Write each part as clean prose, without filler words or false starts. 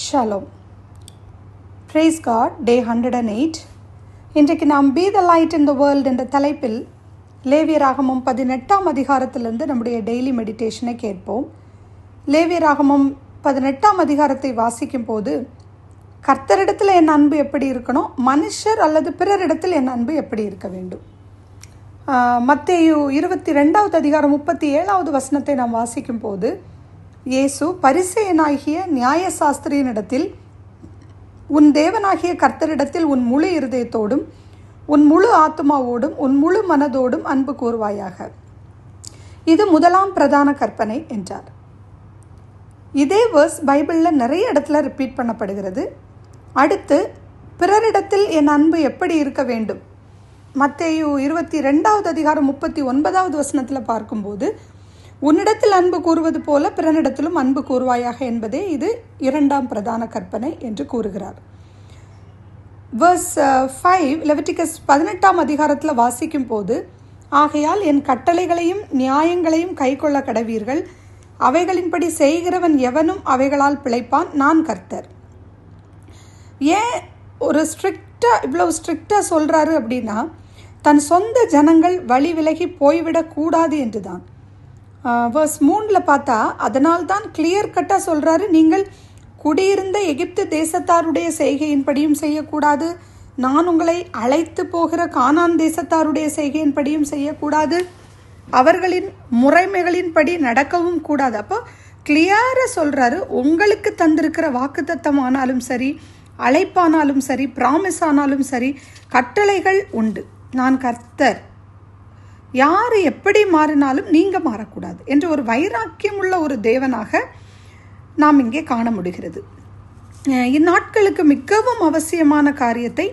Shalom. Praise God, Day 108. இன்றைக்கு நாம் Be the Light in the World என்ற தலைப்பில் லேவியராகமம் 18ஆம் அதிகாரத்திலிருந்து நம்முடைய டெய்லி மெடிடேஷனை கேட்போம். லேவியராகமம் 18ஆம் அதிகாரத்தை வாசிக்கும் போது கர்த்தரிடத்தில் என் அன்பு எப்படி இருக்கணும், மனுஷர் அல்லது பிறரிடத்தில் என் அன்பு எப்படி இருக்க வேண்டும். மத்தேயு 22வது அதிகாரம் 37வது வசனத்தை நாம் வாசிக்கும் போது இயேசு பரிசேயனாகிய நியாயசாஸ்திரியினிடத்தில் உன் தேவனாகிய கர்த்தரிடத்தில் உன் முழு இருதயத்தோடும் உன் முழு ஆத்மாவோடும் உன் முழு மனதோடும் அன்பு கூறுவாயாக, இது முதலாம் பிரதான கற்பனை என்றார். இதே வேர்ஸ் பைபிளில் நிறைய இடத்துல ரிப்பீட் பண்ணப்படுகிறது. அடுத்து பிறரிடத்தில் என் அன்பு எப்படி இருக்க வேண்டும், மத்தேயு 22வது அதிகாரம் 39வது வசனத்தில் பார்க்கும்போது உன்னிடத்தில் அன்பு கூறுவது போல பிறனிடத்திலும் அன்பு கூறுவாயாக என்பதே இது இரண்டாம் பிரதான கற்பனை என்று கூறுகிறார். வேர்ஸ் 5 லெவிட்டிகஸ் 18ஆம் அதிகாரத்தில் வாசிக்கும் போது, ஆகையால் என் கட்டளைகளையும் நியாயங்களையும் கைக்கொள்ள கடவீர்கள், அவைகளின்படி செய்கிறவன் எவனும் அவைகளால் பிழைப்பான், நான் கர்த்தர். ஏன் ஒரு இவ்வளவு ஸ்ட்ரிக்டாக சொல்கிறாரு அப்படின்னா, தன் சொந்த ஜனங்கள் வழி விலகி போய்விடக்கூடாது என்று தான். வேர்ஸ் 3 பார்த்தா அதனால்தான் கிளியர் கட்டாக சொல்கிறாரு, நீங்கள் குடியிருந்த எகிப்து தேசத்தாருடைய செய்கையின்படியும் செய்யக்கூடாது, நான் உங்களை அழைத்து போகிற கானான் தேசத்தாருடைய செய்கையின்படியும் செய்யக்கூடாது, அவர்களின் முறைமைகளின்படி நடக்கவும் கூடாது. அப்போ கிளியராக சொல்கிறாரு, உங்களுக்கு தந்திருக்கிற வாக்குத்தத்தம் ஆனாலும் சரி, அழைப்பானாலும் சரி, ப்ராமிஸ் ஆனாலும் சரி, கட்டளைகள் உண்டு, நான் கர்த்தர், யார் எப்படி மாறினாலும் நீங்கள் மாறக்கூடாது என்று ஒரு வைராக்கியம் உள்ள ஒரு தேவனாக நாம் இங்கே காண முடிகிறது. இந்நாட்களுக்கு மிகவும் அவசியமான காரியத்தை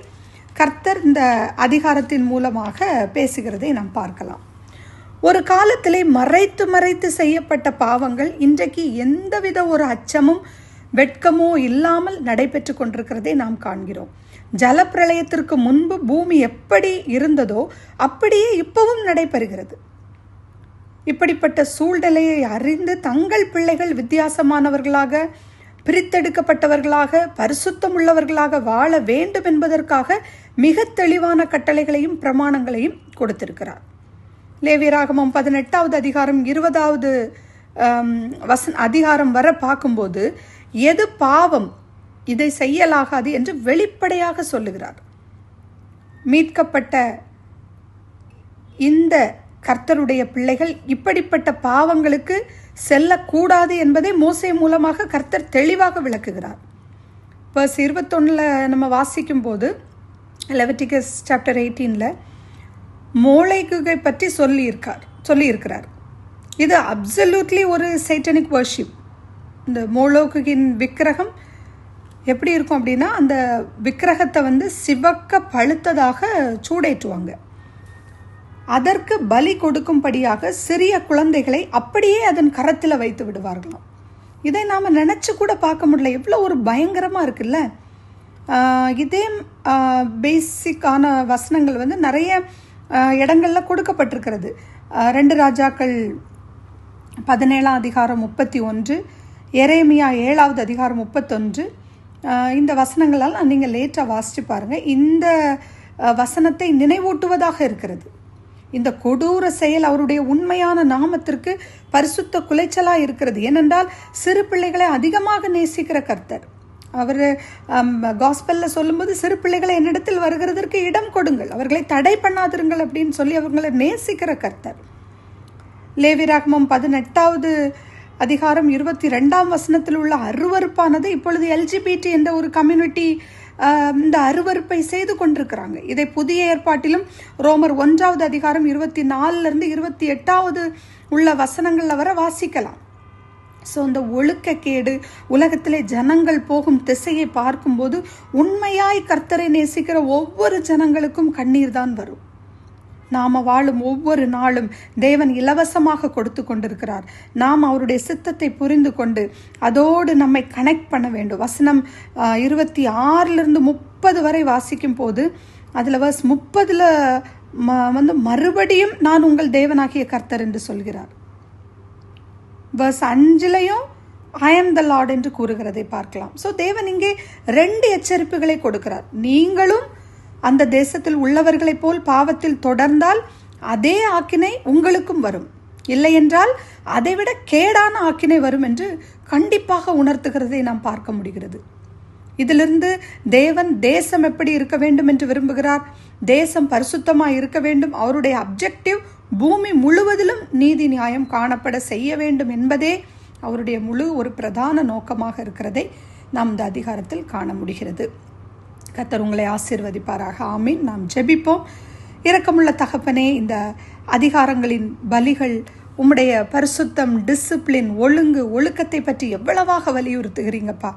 கர்த்தர் இந்த அதிகாரத்தின் மூலமாக பேசுகிறதை நாம் பார்க்கலாம். ஒரு காலத்திலே மறைத்து செய்யப்பட்ட பாவங்கள் இன்றைக்கு எந்தவித ஒரு அச்சமும் வெட்கமோ இல்லாமல் நடைபெற்று கொண்டிருக்கிறதை நாம் காண்கிறோம். ஜலப்பிரளயத்திற்கு முன்பு பூமி எப்படி இருந்ததோ அப்படியே இப்பவும் நடைபெறுகிறது. இப்படிப்பட்ட சூழ்நிலையை அறிந்து தங்கள் பிள்ளைகள் வித்தியாசமானவர்களாக, பிரித்தெடுக்கப்பட்டவர்களாக, பரிசுத்தம் உள்ளவர்களாக வாழ வேண்டும் என்பதற்காக மிக தெளிவான கட்டளைகளையும் பிரமாணங்களையும் கொடுத்திருக்கிறார். லேவியராகமம் 18வது அதிகாரம் 20வது அதிகாரம் வர பார்க்கும்போது எது பாவம், இதை செய்யலாகாது என்று வெளிப்படையாக சொல்லுகிறார். மீட்கப்பட்ட இந்த கர்த்தருடைய பிள்ளைகள் இப்படிப்பட்ட பாவங்களுக்கு செல்லக்கூடாது என்பதை மோசே மூலமாக கர்த்தர் தெளிவாக விளக்குகிறார். வேர்ஸ் 21 நம்ம வாசிக்கும் போது லெவிட்டிகஸ் சாப்டர் 18 மோளேகுகை பற்றி சொல்லியிருக்கிறார். இது அப்சல்யூட்லி ஒரு சைட்டனிக் வர்ஷிப். இந்த மோளோகுகின் விக்கிரகம் எப்படி இருக்கும் அப்படின்னா, அந்த விக்கிரகத்தை சிவக்க பழுத்ததாக சூடேற்றுவாங்க. அதற்கு பலி கொடுக்கும்படியாக சிறிய குழந்தைகளை அப்படியே அதன் கரத்தில் வைத்து விடுவார்களாம். இதை நாம் நினச்சி கூட பார்க்க முடியல, எவ்வளோ ஒரு பயங்கரமாக இருக்குல்ல. இதே பேசிக்கான வசனங்கள் நிறைய இடங்களில் கொடுக்கப்பட்டிருக்கிறது. 2 ராஜாக்கள் 17ஆம் அதிகாரம் 31, எரேமியா 7வது அதிகாரம் 31, இந்த வசனங்களால் நீங்கள் லேட்டாக வாசித்து பாருங்கள். இந்த வசனத்தை நினைவூட்டுவதாக இருக்கிறது. இந்த கொடூர செயல் அவருடைய உண்மையான நாமத்திற்கு பரிசுத்த குலைச்சலாக இருக்கிறது. ஏனென்றால் சிறு பிள்ளைகளை அதிகமாக நேசிக்கிற கர்த்தர். அவர் காஸ்பலில் சொல்லும்போது சிறு பிள்ளைகளை என்னிடத்தில் வருகிறதற்கு இடம் கொடுங்கள், அவர்களை தடை பண்ணாதிருங்கள் அப்படின்னு சொல்லி அவர்களை நேசிக்கிற கர்த்தர். லேவியராகமம் 18வது அதிகாரம் 22ஆம் வசனத்தில் உள்ள அருவருப்பானது இப்பொழுது எல்ஜிபிடி என்ற ஒரு கம்யூனிட்டி இந்த அருவருப்பை செய்து கொண்டிருக்கிறாங்க. இதை புதிய ஏற்பாட்டிலும் ரோமர் 1வது அதிகாரம் 24 28வது உள்ள வசனங்களில் வர வாசிக்கலாம். ஸோ இந்த ஒழுக்கக்கேடு, உலகத்திலே ஜனங்கள் போகும் திசையை பார்க்கும்போது உண்மையாய் கர்த்தரை நேசிக்கிற ஒவ்வொரு ஜனங்களுக்கும் கண்ணீர் தான் வரும். நாம் வாழும் ஒவ்வொரு நாளும் தேவன் இலவசமாக கொடுத்து கொண்டிருக்கிறார். நாம் அவருடைய சித்தத்தை புரிந்து கொண்டு அதோடு நம்மை கனெக்ட் பண்ண வேண்டும். வசனம் 26 30 வரை வாசிக்கும் போது அதில் வர்ஸ் 30 மறுபடியும் நான் உங்கள் தேவனாகிய கர்த்தர் என்று சொல்கிறார். வர்ஸ் 5 ஐ ஆம் த லார்ட் என்று கூறுகிறதை பார்க்கலாம். ஸோ தேவன் இங்கே 2 எச்சரிப்புகளை கொடுக்கிறார். நீங்களும் அந்த தேசத்தில் உள்ளவர்களைப் போல் பாவத்தில் தொடர்ந்தால் அதே ஆக்கினை உங்களுக்கும் வரும், இல்லை என்றால் அதைவிட கேடான ஆக்கினை வரும் என்று கண்டிப்பாக உணர்த்துகிறதை நாம் பார்க்க முடிகிறது. இதிலிருந்து தேவன் தேசம் எப்படி இருக்க வேண்டும் என்று விரும்புகிறார், தேசம் பரிசுத்தமாக இருக்க வேண்டும், அவருடைய அப்ஜெக்டிவ் பூமி முழுவதிலும் நீதி நியாயம் காணப்பட செய்ய வேண்டும் என்பதே அவருடைய முழு ஒரு பிரதான நோக்கமாக இருக்கிறதை நாம் இந்த அதிகாரத்தில் காண முடிகிறது. கர்த்தர் உங்களை ஆசீர்வதிப்பாராக. ஆமீன். நாம் ஜெபிப்போம். இரக்கமுள்ள தகப்பனே, இந்த அதிகாரங்களின் பலிகள் உம்முடைய பரிசுத்தம், டிசிப்ளின், ஒழுக்கத்தை பற்றி எவ்வளவாக வலியுறுத்துகிறீங்கப்பா.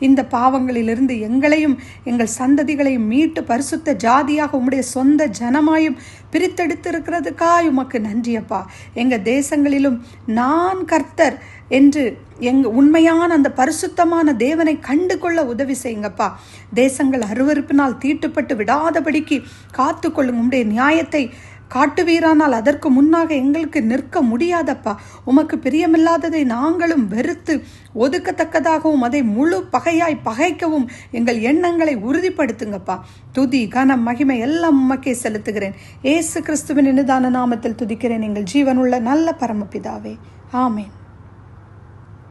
இந்த பாவங்களிலிருந்து எங்களையும் எங்கள் சந்ததிகளையும் மீட்டு பரிசுத்த ஜாதியாக உம்முடைய சொந்த ஜனமாயும் பிரித்தெடுத்திருக்கிறதுக்காய் உமக்கு நன்றியப்பா. எங்கள் தேசங்களிலும் நான் கர்த்தர் என்று உண்மையான அந்த பரிசுத்தமான தேவனை கண்டு கொள்ள உதவி செய்யுங்கப்பா. தேசங்கள் அருவருப்பினால் தீட்டுப்பட்டு விடாதபடிக்கு காத்து கொள்ளும். உம்முடைய நியாயத்தை காட்டுவீரானால் அதற்கு முன்னாக எங்களுக்கு நிற்க முடியாதப்பா. உமக்கு பிரியமில்லாததை நாங்களும் வெறுத்து ஒதுக்கத்தக்கதாகவும் அதை முழு பகையாய் பகைக்கவும் எங்கள் எண்ணங்களை உறுதிப்படுத்துங்கப்பா. துதி, கனம், மகிமை எல்லாம் உமக்கே செலுத்துகிறேன். இயேசு கிறிஸ்துவின் இனிதான நாமத்தில் துதிக்கிறேன் எங்கள் ஜீவனுள்ள நல்ல பரமபிதாவே. ஆமேன்.